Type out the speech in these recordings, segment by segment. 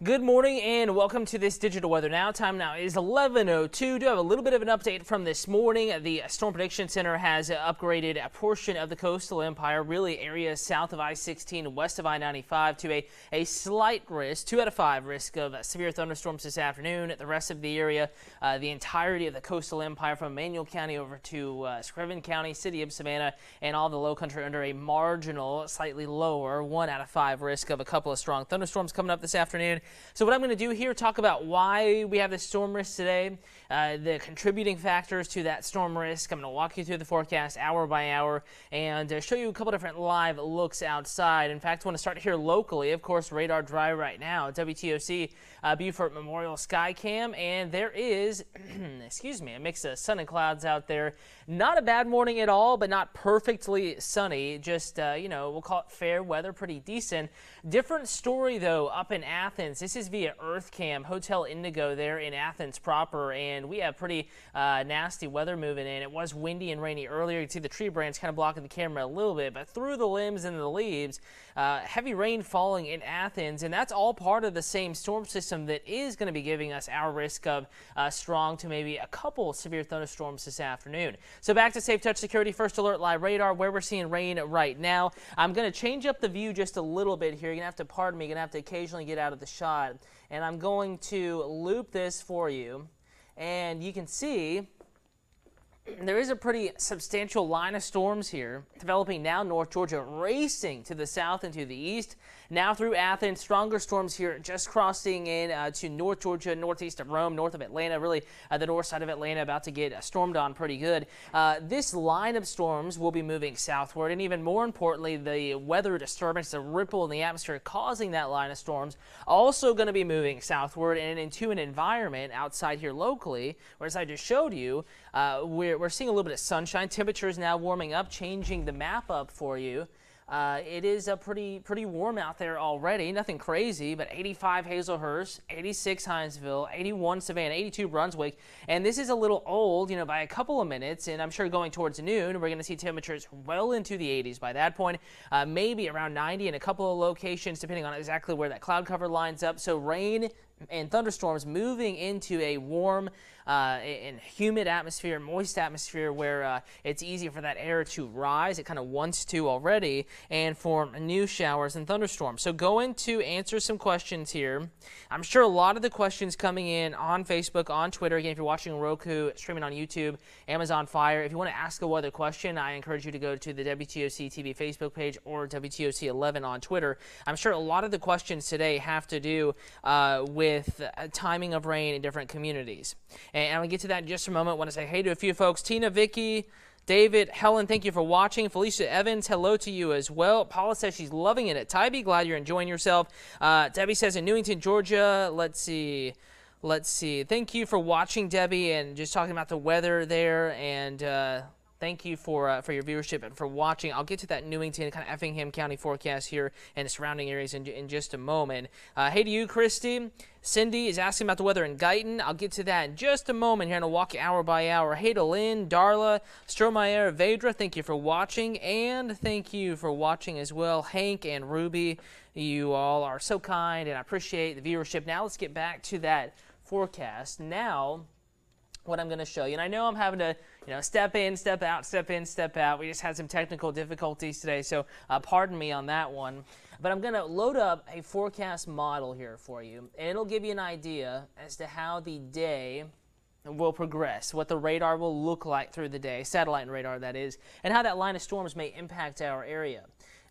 Good morning and welcome to this Digital Weather Now. Time now is 11:02. Do have a little bit of an update from this morning. The Storm Prediction Center has upgraded a portion of the coastal empire, really areas south of I-16 and west of I-95, to a slight risk, 2 out of 5 risk of severe thunderstorms this afternoon. The rest of the area, the entirety of the coastal empire from Emanuel County over to Screven County, city of Savannah, and all the low country under a marginal, slightly lower 1 out of 5 risk of a couple of strong thunderstorms coming up this afternoon. So what I'm going to do here, talk about why we have this storm risk today, the contributing factors to that storm risk. I'm going to walk you through the forecast hour by hour and show you a couple different live looks outside. In fact, I want to start here locally. Of course, radar dry right now. WTOC Beaufort Memorial Skycam, and there is, excuse me, a mix of sun and clouds out there. Not a bad morning at all, but not perfectly sunny. Just, we'll call it fair weather, pretty decent. Different story, though, up in Athens. This is via EarthCam, Hotel Indigo there in Athens proper, and we have pretty nasty weather moving in. It was windy and rainy earlier. You can see the tree branch kind of blocking the camera a little bit, but through the limbs and the leaves, heavy rain falling in Athens, and that's all part of the same storm system that is going to be giving us our risk of strong to maybe a couple severe thunderstorms this afternoon. So back to Safe Touch Security First Alert Live Radar, where we're seeing rain right now. I'm going to change up the view just a little bit here. You're going to have to pardon me. You're going to have to occasionally get out of the shot. And I'm going to loop this for you. And you can see there is a pretty substantial line of storms here developing now North Georgia, racing to the south and to the east. Now through Athens, stronger storms here just crossing in to North Georgia, northeast of Rome, north of Atlanta, really the north side of Atlanta, about to get stormed on pretty good. This line of storms will be moving southward, and even more importantly, the weather disturbance, the ripple in the atmosphere causing that line of storms, also going to be moving southward and into an environment outside here locally, where as I just showed you, we're seeing a little bit of sunshine. Temperatures now warming up, changing the map up for you. It is pretty warm out there already. Nothing crazy, but 85 Hazelhurst, 86 Hinesville, 81 Savannah, 82 Brunswick. And this is a little old, by a couple of minutes. And I'm sure going towards noon, we're going to see temperatures well into the 80s by that point. Maybe around 90 in a couple of locations, depending on exactly where that cloud cover lines up. So rain and thunderstorms moving into a warm and humid atmosphere, moist atmosphere, where it's easy for that air to rise. It kind of wants to already, and form new showers and thunderstorms. So going to answer some questions here. I'm sure a lot of the questions coming in on Facebook, on Twitter. Again, if you're watching Roku, streaming on YouTube, Amazon Fire, if you want to ask a weather question, I encourage you to go to the WTOC TV Facebook page or WTOC 11 on Twitter. I'm sure a lot of the questions today have to do with timing of rain in different communities. And I'll get to that in just a moment. I want to say hey to a few folks. Tina, Vicky, David, Helen, thank you for watching. Felicia Evans, hello to you as well. Paula says she's loving it at Tybee. Glad you're enjoying yourself. Debbie says in Newington, Georgia, let's see. Thank you for watching, Debbie, and just talking about the weather there. And thank you for your viewership and for watching. I'll get to that Newington, kind of Effingham County forecast here and the surrounding areas in just a moment. Hey to you, Christy. Cindy is asking about the weather in Guyton. I'll get to that in just a moment here, and I'll walk you hour by hour. Hey to Lynn, Darla, Stromayer, Vedra, thank you for watching, and thank you for watching as well. Hank and Ruby, you all are so kind, and I appreciate the viewership. Now let's get back to that forecast. Now, what I'm going to show you, and I know I'm having to step in, step out, step in, step out. We just had some technical difficulties today, so pardon me on that one. But I'm going to load up a forecast model here for you, and it'll give you an idea as to how the day will progress, what the radar will look like through the day, satellite and radar that is, and how that line of storms may impact our area.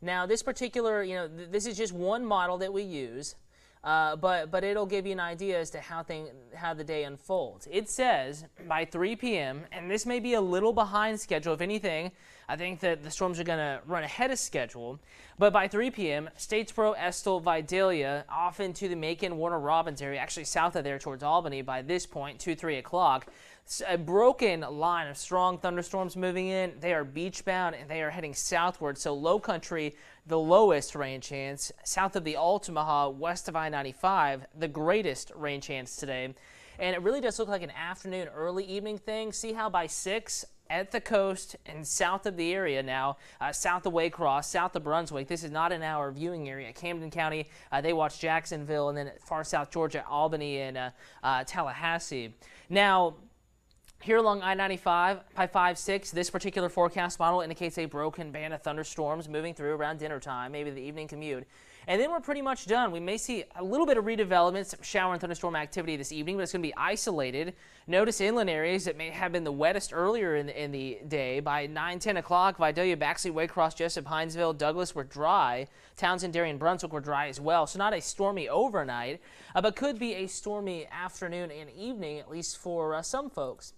Now, this particular, this is just one model that we use. But it'll give you an idea as to how the day unfolds. It says by 3 p.m., and this may be a little behind schedule. If anything, I think that the storms are going to run ahead of schedule. But by 3 p.m., Statesboro, Estill, Vidalia, off into the Macon, Warner Robins area, actually south of there towards Albany by this point, 2, 3 o'clock. A broken line of strong thunderstorms moving in. They are beach bound and they are heading southward. So low country, the lowest rain chance. South of the Altamaha, west of I-95, the greatest rain chance today. And it really does look like an afternoon, early evening thing. See how by 6, at the coast and south of the area now, south of Waycross, south of Brunswick. This is not in our viewing area. Camden County, they watch Jacksonville, and then far south Georgia, Albany, and Tallahassee. Now, here along I-95 by 5-6, this particular forecast model indicates a broken band of thunderstorms moving through around dinner time, maybe the evening commute. And then we're pretty much done. We may see a little bit of redevelopment, some shower and thunderstorm activity this evening, but it's going to be isolated. Notice inland areas that may have been the wettest earlier in the day. By 9, 10 o'clock, Vidalia, Baxley, Waycross, Jessup, Hinesville, Douglas were dry. Townsend, Darien, Brunswick were dry as well. So not a stormy overnight, but could be a stormy afternoon and evening, at least for some folks.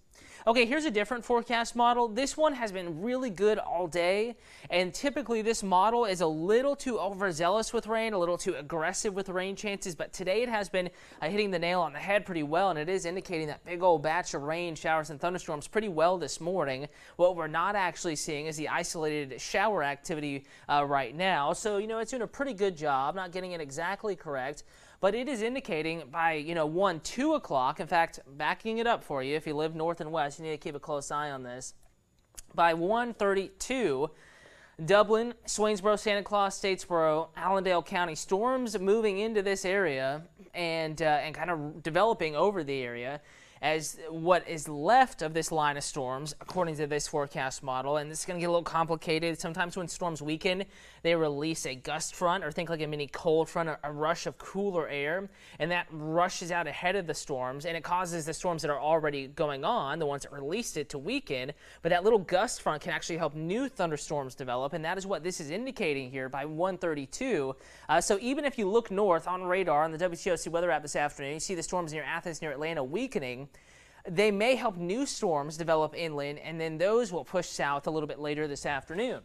Okay, here's a different forecast model. This one has been really good all day, and typically this model is a little too overzealous with rain, a little too aggressive with rain chances, but today it has been hitting the nail on the head pretty well, and it is indicating that big old batch of rain, showers, and thunderstorms pretty well this morning. What we're not actually seeing is the isolated shower activity right now, so, it's doing a pretty good job, not getting it exactly correct. But it is indicating by, 1, 2 o'clock, in fact, backing it up for you, if you live north and west, you need to keep a close eye on this. By 1:32, Dublin, Swainsboro, Santa Claus, Statesboro, Allendale County storms moving into this area and kind of developing over the area. As what is left of this line of storms, according to this forecast model, and this is going to get a little complicated. Sometimes when storms weaken, they release a gust front, or think like a mini cold front, a rush of cooler air, and that rushes out ahead of the storms, and it causes the storms that are already going on, the ones that released it, to weaken. But that little gust front can actually help new thunderstorms develop, and that is what this is indicating here by 1:32. So even if you look north on radar on the WTOC weather app this afternoon, you see the storms near Athens, near Atlanta weakening. They may help new storms develop inland, and then those will push south a little bit later this afternoon.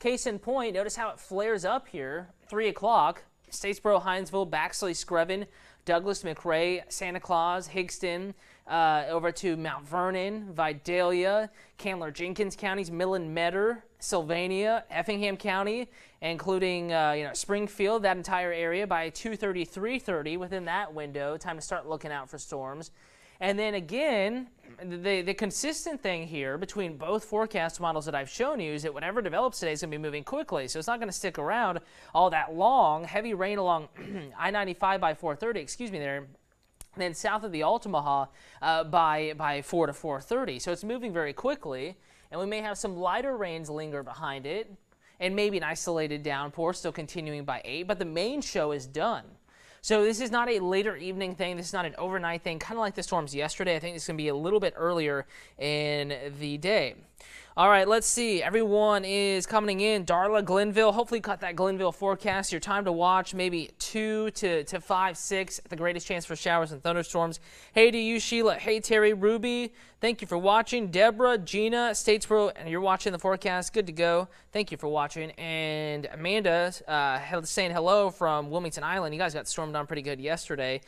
Case in point, notice how it flares up here, 3 o'clock, Statesboro, Hinesville, Baxley, Screven, Douglas, McRae, Santa Claus, Higston, over to Mount Vernon, Vidalia, Candler, Jenkins counties, Millen, Metter, Sylvania, Effingham County, including Springfield, that entire area by 2:30, 3:30 within that window. Time to start looking out for storms. And then again, the consistent thing here between both forecast models that I've shown you is that whatever develops today is going to be moving quickly. So it's not going to stick around all that long. Heavy rain along I-95 by 4:30, there. And then south of the Altamaha by 4 to 4:30. So it's moving very quickly. And we may have some lighter rains linger behind it. And maybe an isolated downpour still continuing by 8. But the main show is done. So this is not a later evening thing. This is not an overnight thing, kind of like the storms yesterday. I think it's going to be a little bit earlier in the day. All right, let's see. Everyone is coming in. Darla, Glenville. Hopefully you caught that Glenville forecast. Your time to watch, maybe 2 to 5, 6. The greatest chance for showers and thunderstorms. Hey to you, Sheila. Hey, Terry, Ruby. Thank you for watching. Deborah, Gina, Statesboro, and you're watching the forecast. Good to go. Thank you for watching. And Amanda saying hello from Wilmington Island. You guys got stormed on pretty good yesterday.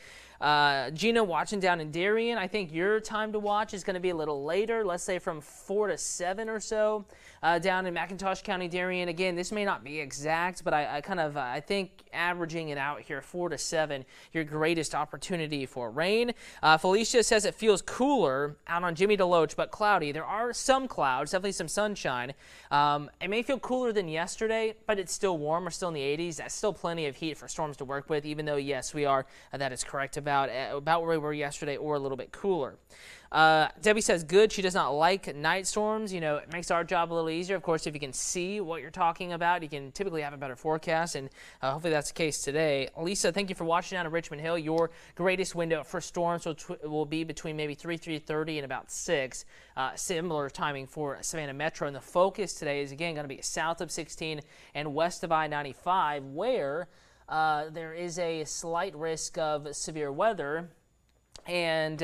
Gina watching down in Darien. I think your time to watch is going to be a little later, let's say from 4 to 7 or so, down in McIntosh County, Darien. Again, this may not be exact, but I think averaging it out here, 4 to 7, your greatest opportunity for rain. Felicia says it feels cooler out on Jimmy DeLoach, but cloudy. There are some clouds, definitely some sunshine. It may feel cooler than yesterday, but it's still warm. We're still in the 80s. That's still plenty of heat for storms to work with, even though, yes, we are, that is correct, about where we were yesterday or a little bit cooler. Debbie says good. She does not like night storms. It makes our job a little easier. Of course, if you can see what you're talking about, you can typically have a better forecast, and hopefully that's the case today. Lisa, thank you for watching down at Richmond Hill. Your greatest window for storms will be between maybe 3:30 and about 6. Similar timing for Savannah Metro. And the focus today is, again, going to be south of 16 and west of I-95, where there is a slight risk of severe weather. And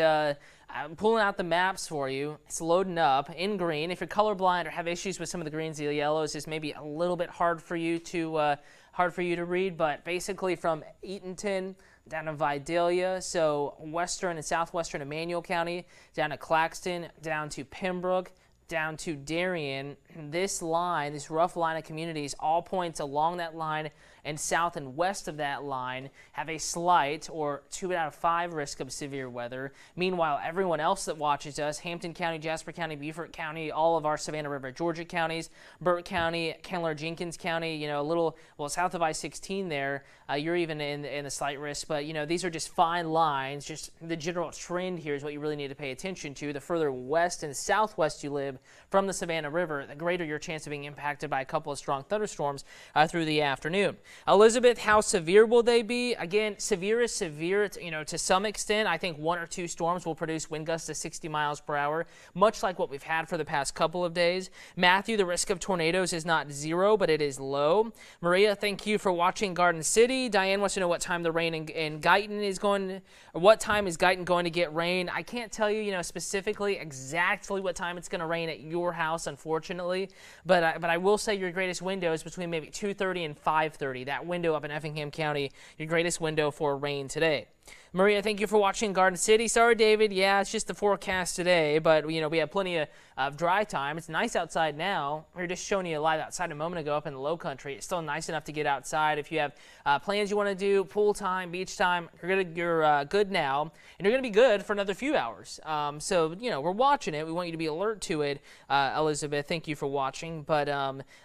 I'm pulling out the maps for you. It's loading up in green. If you're colorblind or have issues with some of the greens and the yellows, it's maybe a little bit hard for you to read. But basically from Eatonton down to Vidalia, so western and southwestern Emmanuel County, down to Claxton, down to Pembroke, down to Darien. This line, this rough line of communities, all points along that line and south and west of that line have a slight or 2 out of 5 risk of severe weather. Meanwhile, everyone else that watches us, Hampton County, Jasper County, Beaufort County, all of our Savannah River, Georgia counties, Burt County, Kendall, Jenkins County, a little, south of I-16 there, you're even in the slight risk. But, these are just fine lines. Just the general trend here is what you really need to pay attention to. The further west and southwest you live from the Savannah River, the greater your chance of being impacted by a couple of strong thunderstorms through the afternoon. Elizabeth, how severe will they be? Again, severe is severe, to some extent. I think 1 or 2 storms will produce wind gusts to 60 miles per hour, much like what we've had for the past couple of days. Matthew, the risk of tornadoes is not 0, but it is low. Maria, thank you for watching Garden City. Diane wants to know what time the rain in Guyton is going, or what time is Guyton going to get rain. I can't tell you, specifically exactly what time it's going to rain at your house, unfortunately, but I will say your greatest window is between maybe 2:30 and 5:30. That window up in Effingham County, your greatest window for rain today. Maria, thank you for watching Garden City. Sorry, David. Yeah, it's just the forecast today, but we have plenty of dry time. It's nice outside now. We were just showing you live outside a moment ago up in the low country. It's still nice enough to get outside. If you have plans you want to do, pool time, beach time, you're good now, and you're going to be good for another few hours. So, we're watching it. We want you to be alert to it. Elizabeth, thank you for watching. But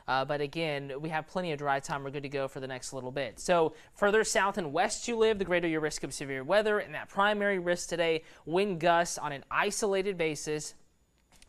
again, we have plenty of dry time. We're good to go for the next little bit. So, further south and west you live, the greater your risk of severe weather, and that primary risk today, wind gusts on an isolated basis.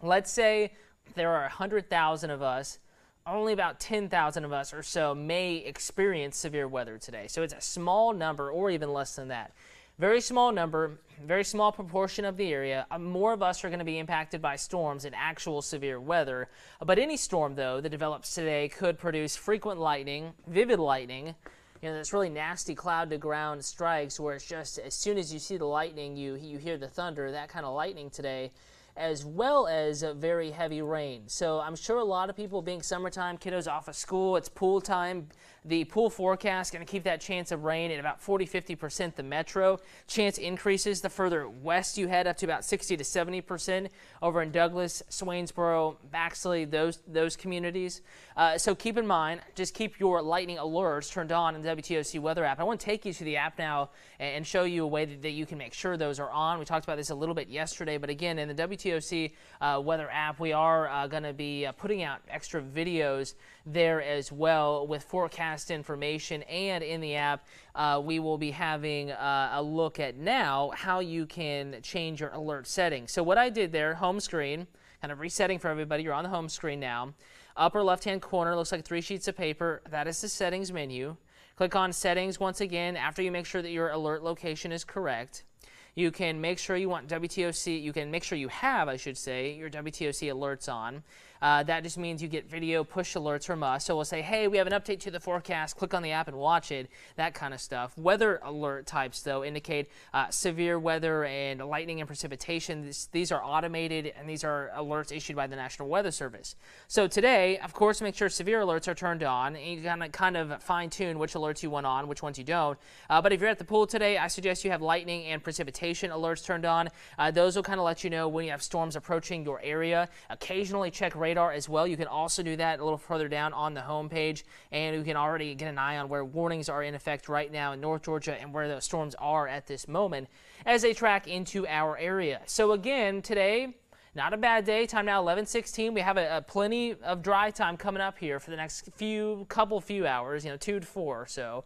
Let's say there are 100,000 of us, only about 10,000 of us or so may experience severe weather today. So it's a small number, or even less than that. Very small number, very small proportion of the area. More of us are going to be impacted by storms and actual severe weather. But any storm, though, that develops today could produce frequent lightning, vivid lightning, this really nasty cloud-to-ground strikes where it's just as soon as you see the lightning, you hear the thunder, that kind of lightning today, as well as very heavy rain. So I'm sure a lot of people, being summertime, kiddos off of school, it's pool time. The pool forecast going to keep that chance of rain at about 40-50%. The metro chance increases the further west you head, up to about 60 to 70% over in Douglas, Swainsboro, Baxley, those communities. So keep in mind, just keep your lightning alerts turned on in the WTOC weather app. I want to take you to the app now and show you a way that you can make sure those are on. We talked about this a little bit yesterday, but again, in the WTOC weather app, we are going to be putting out extra videos there as well with forecast information, and in the app we will be having a look at now how you can change your alert settings. So what I did there, home screen, kind of resetting for everybody. You're on the home screen now. Upper left hand corner looks like 3 sheets of paper. That is the settings menu. Click on settings once again after you make sure that your alert location is correct. You can make sure you want WTOC, you can make sure you have, I should say, your WTOC alerts on. That just means you get video push alerts from us. So we'll say, hey, we have an update to the forecast. Click on the app and watch it, that kind of stuff. Weather alert types, though, indicate severe weather and lightning and precipitation. These are automated, and these are alerts issued by the National Weather Service. So today, of course, make sure severe alerts are turned on. And you gotta kind of fine-tune which alerts you want on, which ones you don't. But if you're at the pool today, I suggest you have lightning and precipitation alerts turned on. Those will kind of let you know when you have storms approaching your area. Occasionally check radar as well. You can also do that a little further down on the home page, and you can already get an eye on where warnings are in effect right now in North Georgia and where the storms are at this moment as they track into our area. So again, today, not a bad day. Time now 11:16. We have a plenty of dry time coming up here for the next few hours, 2 to 4 or so.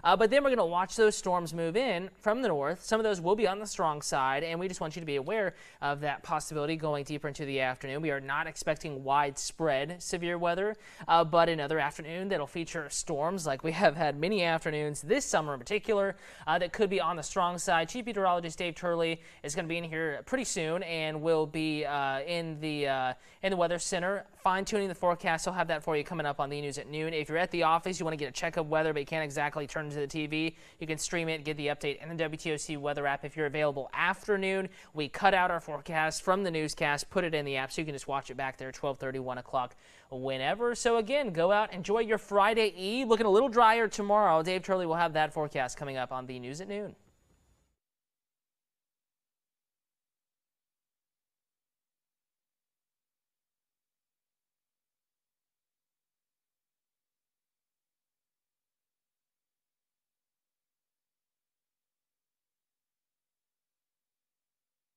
But then we're going to watch those storms move in from the north. Some of those will be on the strong side, and we just want you to be aware of that possibility going deeper into the afternoon. We are not expecting widespread severe weather, but another afternoon that'll feature storms like we have had many afternoons this summer in particular that could be on the strong side. Chief Meteorologist Dave Turley is going to be in here pretty soon and will be in the Weather Center fine-tuning the forecast. I'll have that for you coming up on the news at noon. If you're at the office, you want to get a check of weather, but you can't exactly turn to the TV, you can stream it, get the update in the WTOC weather app. If you're available afternoon, we cut out our forecast from the newscast, put it in the app, so you can just watch it back there 12:30, 1 o'clock, whenever. So again, go out, enjoy your Friday Eve. Looking a little drier tomorrow. Dave Turley will have that forecast coming up on the news at noon.